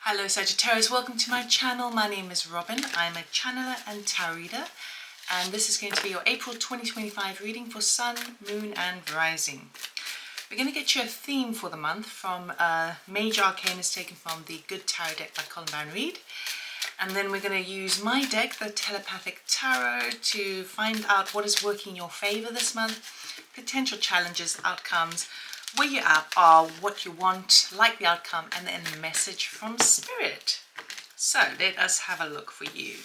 Hello Sagittarius, welcome to my channel. My name is Robyn. I'm a channeler and tarot reader, and this is going to be your April 2025 reading for Sun, Moon and Rising. We're going to get you a theme for the month from Major Arcanas taken from the Good Tarot deck by Colin Baron Reid. And then we're going to use my deck, the Telepathic Tarot, to find out what is working in your favor this month, potential challenges, outcomes, where you are, what you want, like the outcome, and then a message from Spirit. So let us have a look for you.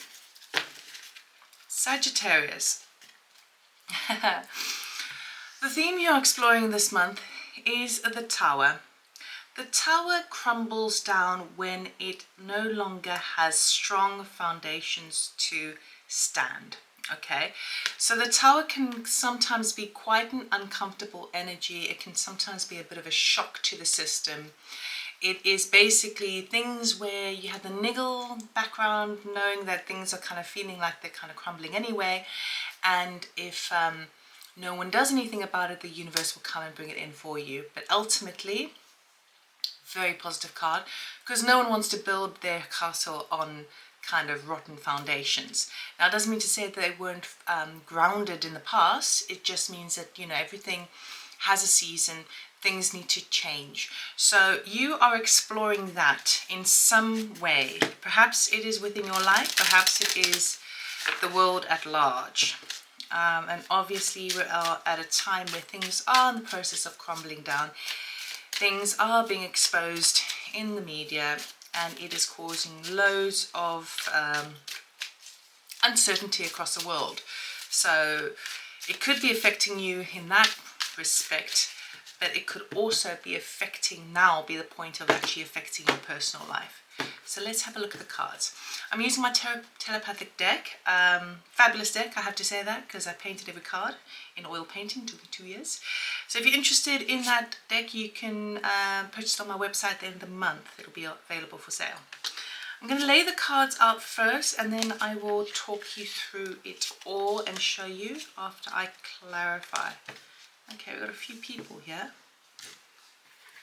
Sagittarius. The theme you're exploring this month is the Tower. The Tower crumbles down when it no longer has strong foundations to stand. Okay, so the Tower can sometimes be quite an uncomfortable energy. It can sometimes be a bit of a shock to the system. It is basically things where you have the niggle background, knowing that things are kind of feeling like they're kind of crumbling anyway. And if no one does anything about it, the universe will come and bring it in for you. But ultimately, very positive card, because no one wants to build their castle on kind of rotten foundations. Now, it doesn't mean to say that they weren't grounded in the past. It just means that, you know, everything has a season. Things need to change. So you are exploring that in some way. Perhaps it is within your life. Perhaps it is the world at large. And obviously we are at a time where things are in the process of crumbling down. Things are being exposed in the media, and it is causing loads of uncertainty across the world. So it could be affecting you in that respect, but it could also be affecting now, be the point of actually affecting your personal life. So let's have a look at the cards. I'm using my telepathic deck. Fabulous deck, I have to say that, because I painted every card in oil painting. It took me 2 years. So if you're interested in that deck, you can purchase it on my website at the end of the month. It'll be available for sale. I'm going to lay the cards out first, and then I will talk you through it all and show you after I clarify. Okay, we've got a few people here.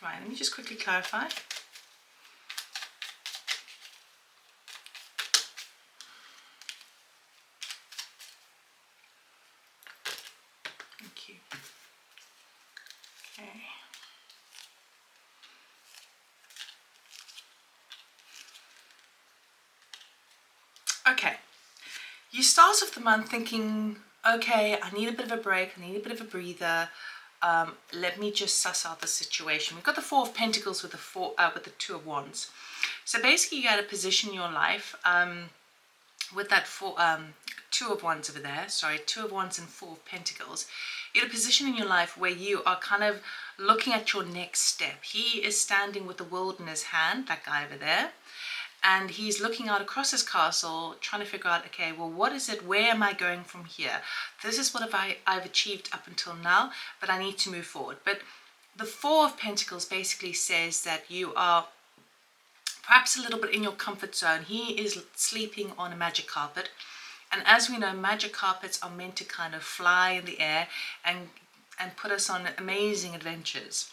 Right, let me just quickly clarify. Thank you. Okay. Okay. You start off the month thinking, okay, I need a bit of a break, I need a bit of a breather. Let me just suss out the situation. We've got the Four of Pentacles with the Two of Wands. So basically, you got to position your life with that Two of Wands over there. Sorry, Two of Wands and Four of Pentacles. You're in a position in your life where you are kind of looking at your next step. He is standing with the world in his hand, that guy over there. And he's looking out across his castle, trying to figure out, okay, well, what is it? Where am I going from here? This is what I've achieved up until now, but I need to move forward. But the Four of Pentacles basically says that you are perhaps a little bit in your comfort zone. He is sleeping on a magic carpet. And as we know, magic carpets are meant to kind of fly in the air and put us on amazing adventures.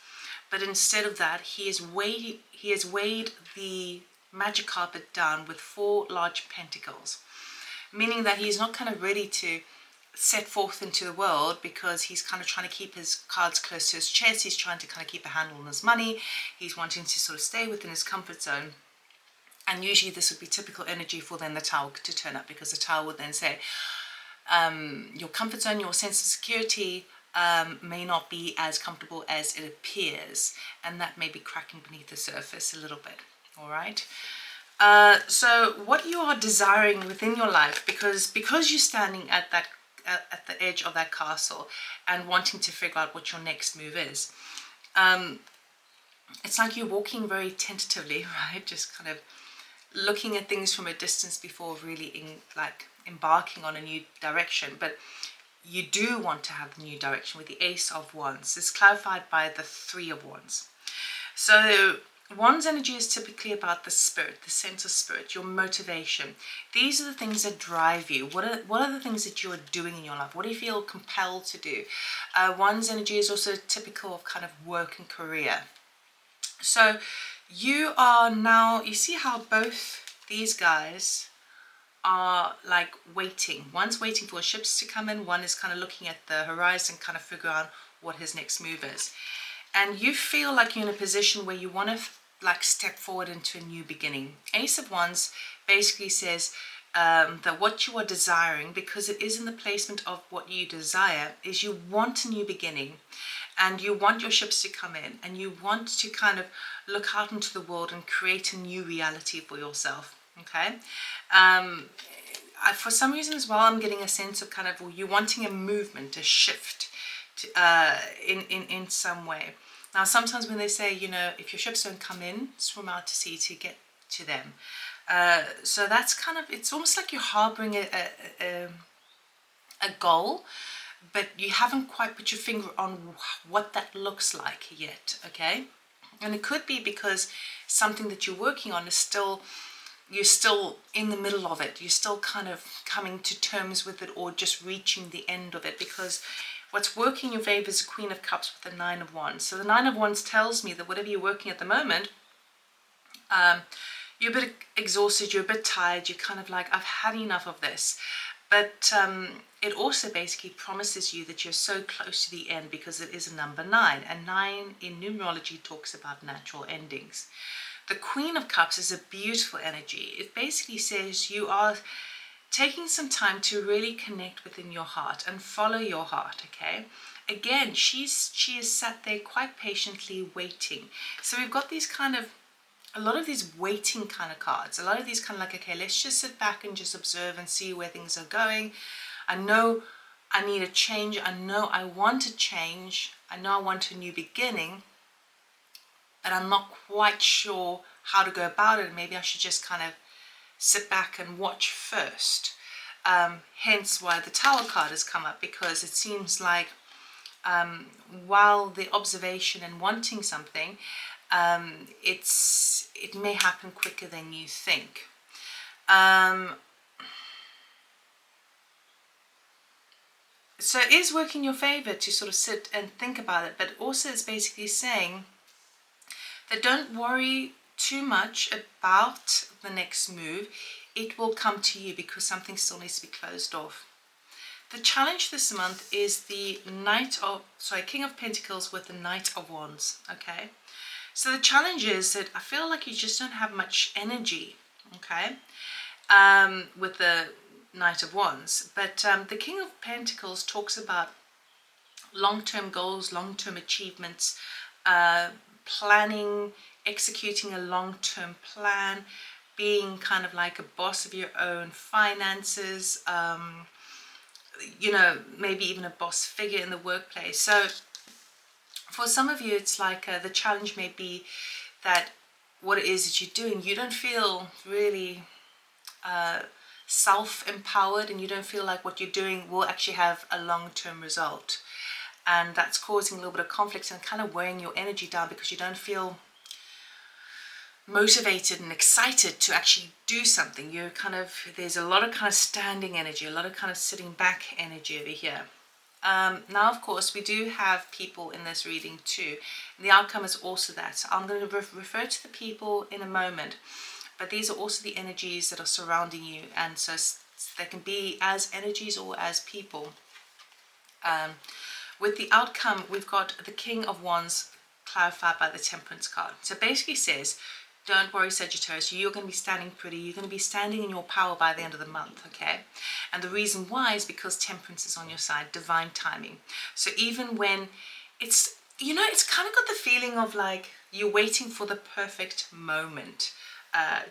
But instead of that, he has weighed the magic carpet down with four large pentacles, meaning that he's not kind of ready to set forth into the world, because he's kind of trying to keep his cards close to his chest. He's trying to kind of keep a handle on his money. He's wanting to sort of stay within his comfort zone. And usually this would be typical energy for then the Tower to turn up, because the Tower would then say, your comfort zone, your sense of security may not be as comfortable as it appears, and that may be cracking beneath the surface a little bit. All right. So what you are desiring within your life, because you're standing at the edge of that castle and wanting to figure out what your next move is, it's like you're walking very tentatively, right? Just kind of looking at things from a distance before really embarking on a new direction. But you do want to have a new direction with the Ace of Wands. It's clarified by the Three of Wands. So Wands energy is typically about the spirit, the sense of spirit, your motivation. These are the things that drive you. What are the things that you're doing in your life? What do you feel compelled to do? Wands energy is also typical of kind of work and career. So you are now, you see how both these guys are like waiting. One's waiting for ships to come in, one is kind of looking at the horizon, kind of figure out what his next move is. And you feel like you're in a position where you want to like step forward into a new beginning. Ace of Wands basically says that what you are desiring, because it is in the placement of what you desire, is you want a new beginning. And you want your ships to come in, and you want to kind of look out into the world and create a new reality for yourself. Okay. For some reason as well, I'm getting a sense of kind of you wanting a movement, a shift to, in some way. Now, sometimes when they say, you know, if your ships don't come in, swim out to sea to get to them. So that's kind of, it's almost like you're harboring a goal, but you haven't quite put your finger on what that looks like yet, okay? And it could be because something that you're working on is still, you're still in the middle of it. You're still kind of coming to terms with it, or just reaching the end of it, because what's working in your favor is the Queen of Cups with the Nine of Wands. So the Nine of Wands tells me that whatever you're working at the moment, you're a bit exhausted, you're a bit tired, you're kind of like, I've had enough of this. But it also basically promises you that you're so close to the end, because it is a number 9. And 9 in numerology talks about natural endings. The Queen of Cups is a beautiful energy. It basically says you are taking some time to really connect within your heart and follow your heart, okay? Again, she is sat there quite patiently waiting. So we've got these kind of, a lot of these waiting kind of cards, a lot of these kind of like, okay, let's just sit back and just observe and see where things are going. I know I need a change. I know I want to change. I know I want a new beginning, but I'm not quite sure how to go about it. Maybe I should just kind of sit back and watch first. Hence why the Tower card has come up, because it seems like while the observation and wanting something, it may happen quicker than you think. So it is working in your favor to sort of sit and think about it, but also it's basically saying that don't worry too much about the next move. It will come to you, because something still needs to be closed off. The challenge this month is the King of Pentacles with the Knight of Wands, okay? So the challenge is that I feel like you just don't have much energy, okay, with the Knight of Wands. But the King of Pentacles talks about long-term goals, long-term achievements, planning, executing a long-term plan, being kind of like a boss of your own finances, you know, maybe even a boss figure in the workplace. So for some of you, it's like the challenge may be that what it is that you're doing, you don't feel really self-empowered, and you don't feel like what you're doing will actually have a long-term result. And that's causing a little bit of conflict and kind of weighing your energy down, because you don't feel motivated and excited to actually do something. You're kind of, there's a lot of kind of standing energy, a lot of kind of sitting back energy over here. Now, of course, we do have people in this reading too. And the outcome is also that. So I'm going to refer to the people in a moment, but these are also the energies that are surrounding you. And so they can be as energies or as people. With the outcome, we've got the King of Wands clarified by the Temperance card. So it basically says, don't worry, Sagittarius, you're going to be standing pretty. You're going to be standing in your power by the end of the month, okay? And the reason why is because Temperance is on your side, divine timing. So even when it's, you know, it's kind of got the feeling of like you're waiting for the perfect moment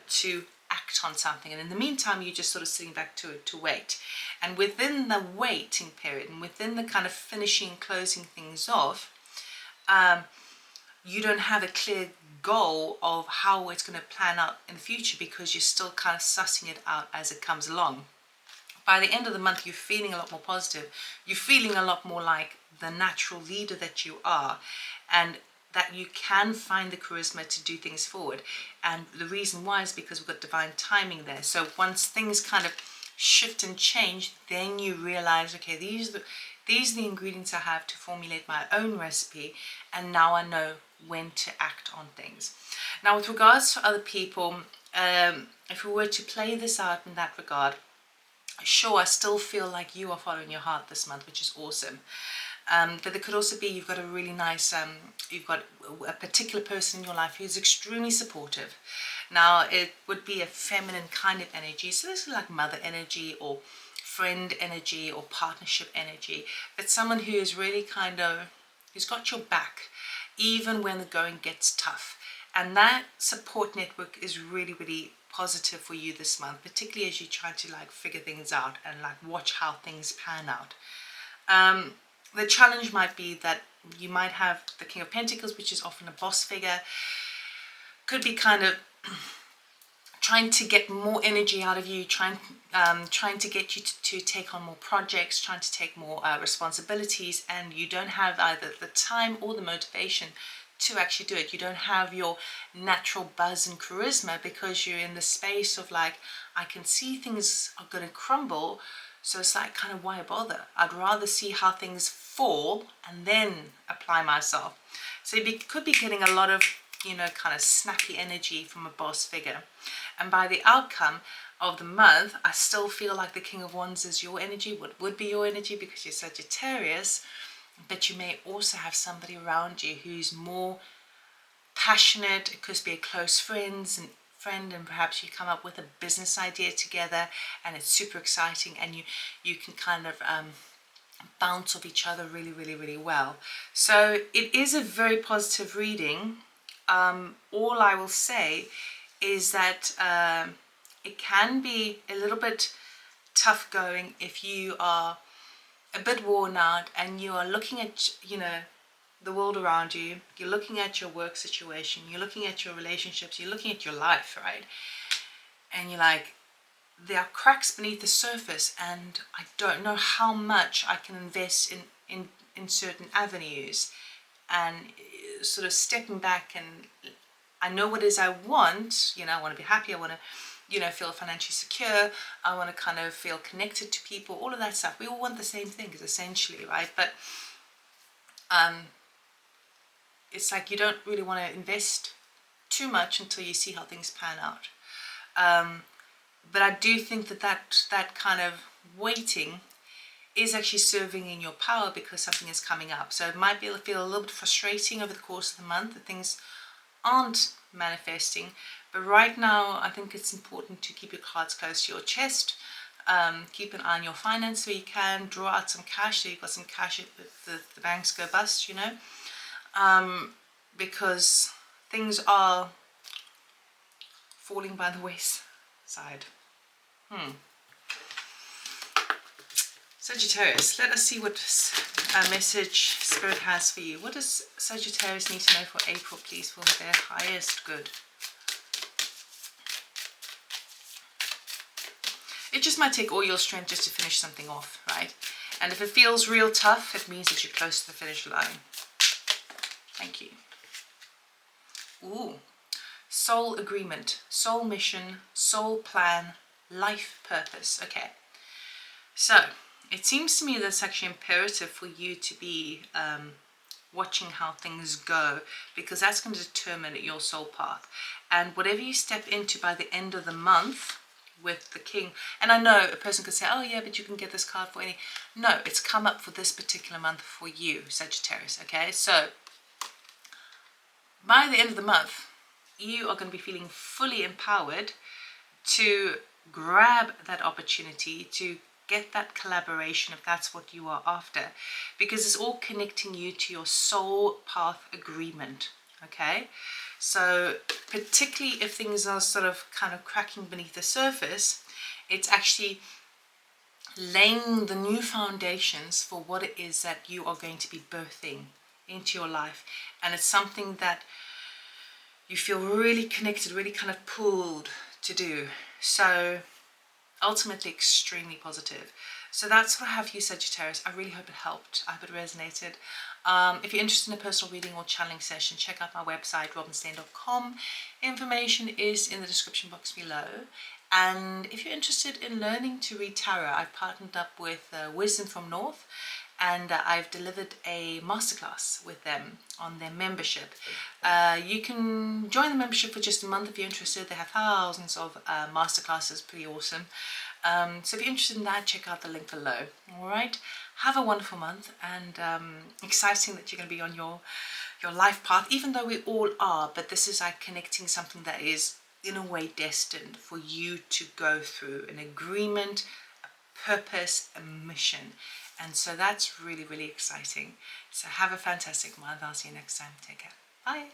to act on something. And in the meantime, you're just sort of sitting back to wait. And within the waiting period, and within the kind of finishing, closing things off, you don't have a clear goal of how it's going to plan out in the future, because you're still kind of sussing it out as it comes along. By the end of the month, you're feeling a lot more positive. You're feeling a lot more like the natural leader that you are, and that you can find the charisma to do things forward. And the reason why is because we've got divine timing there. So once things kind of shift and change, then you realize, okay, these are the ingredients I have to formulate my own recipe, and now I know when to act on things. Now, with regards to other people, if we were to play this out in that regard, sure, I still feel like you are following your heart this month, which is awesome. But there could also be you've got a really nice, you've got a particular person in your life who's extremely supportive. Now, it would be a feminine kind of energy. So this is like mother energy or friend energy or partnership energy. But someone who is really kind of, who's got your back, even when the going gets tough. And that support network is really, really positive for you this month, particularly as you try to like figure things out and like watch how things pan out. The challenge might be that you might have the King of Pentacles, which is often a boss figure, could be kind of trying to get more energy out of you, trying to get you to take on more projects, trying to take more responsibilities, and you don't have either the time or the motivation to actually do it. You don't have your natural buzz and charisma because you're in the space of like, I can see things are going to crumble, so it's like, kind of, why bother? I'd rather see how things fall and then apply myself. So you could be getting a lot of, you know, kind of snappy energy from a boss figure. And by the outcome of the month, I still feel like the King of Wands is your energy, what would be your energy because you're Sagittarius, but you may also have somebody around you who's more passionate. It could be a close friend, and perhaps you come up with a business idea together and it's super exciting, and you can kind of bounce off each other really, really, really well. So it is a very positive reading. All I will say is that it can be a little bit tough going if you are a bit worn out and you are looking at, you know, the world around you, you're looking at your work situation, you're looking at your relationships, you're looking at your life, right? And you're like, there are cracks beneath the surface and I don't know how much I can invest in certain avenues, and sort of stepping back, and I know what it is I want, you know, I want to be happy, I want to, you know, feel financially secure, I want to kind of feel connected to people, all of that stuff. We all want the same things essentially, right? But it's like you don't really want to invest too much until you see how things pan out. But I do think that kind of waiting is actually serving in your power because something is coming up. So it might feel a little bit frustrating over the course of the month that things aren't manifesting. But right now, I think it's important to keep your cards close to your chest. Keep an eye on your finance so you can draw out some cash, so you've got some cash if the banks go bust, you know. Because things are falling by the wayside. Sagittarius, let us see what message Spirit has for you. What does Sagittarius need to know for April, please, for their highest good? It just might take all your strength just to finish something off, right? And if it feels real tough, it means that you're close to the finish line. Thank you. Ooh. Soul agreement, soul mission, soul plan, life purpose. Okay. So, it seems to me that it's actually imperative for you to be watching how things go, because that's going to determine your soul path. And whatever you step into by the end of the month with the King, and I know a person could say, oh yeah, but you can get this card for any. No, it's come up for this particular month for you, Sagittarius, okay? So, by the end of the month, you are going to be feeling fully empowered to grab that opportunity, to get that collaboration if that's what you are after, because it's all connecting you to your soul path agreement, okay? So particularly if things are sort of kind of cracking beneath the surface, it's actually laying the new foundations for what it is that you are going to be birthing into your life. And it's something that you feel really connected, really kind of pulled to do. So ultimately extremely positive. So that's what I have for you, Sagittarius. I really hope it helped. I hope it resonated. If you're interested in a personal reading or channeling session, check out my website, robynstein.com. Information is in the description box below. And if you're interested in learning to read tarot, I've partnered up with Wisdom from North, and I've delivered a masterclass with them on their membership. You can join the membership for just a month if you're interested. They have thousands of masterclasses, pretty awesome. So if you're interested in that, check out the link below. All right, have a wonderful month, and exciting that you're going to be on your life path, even though we all are, but this is like connecting something that is in a way destined for you to go through, an agreement, a purpose, a mission. And so that's really, really exciting. So have a fantastic month. I'll see you next time. Take care. Bye.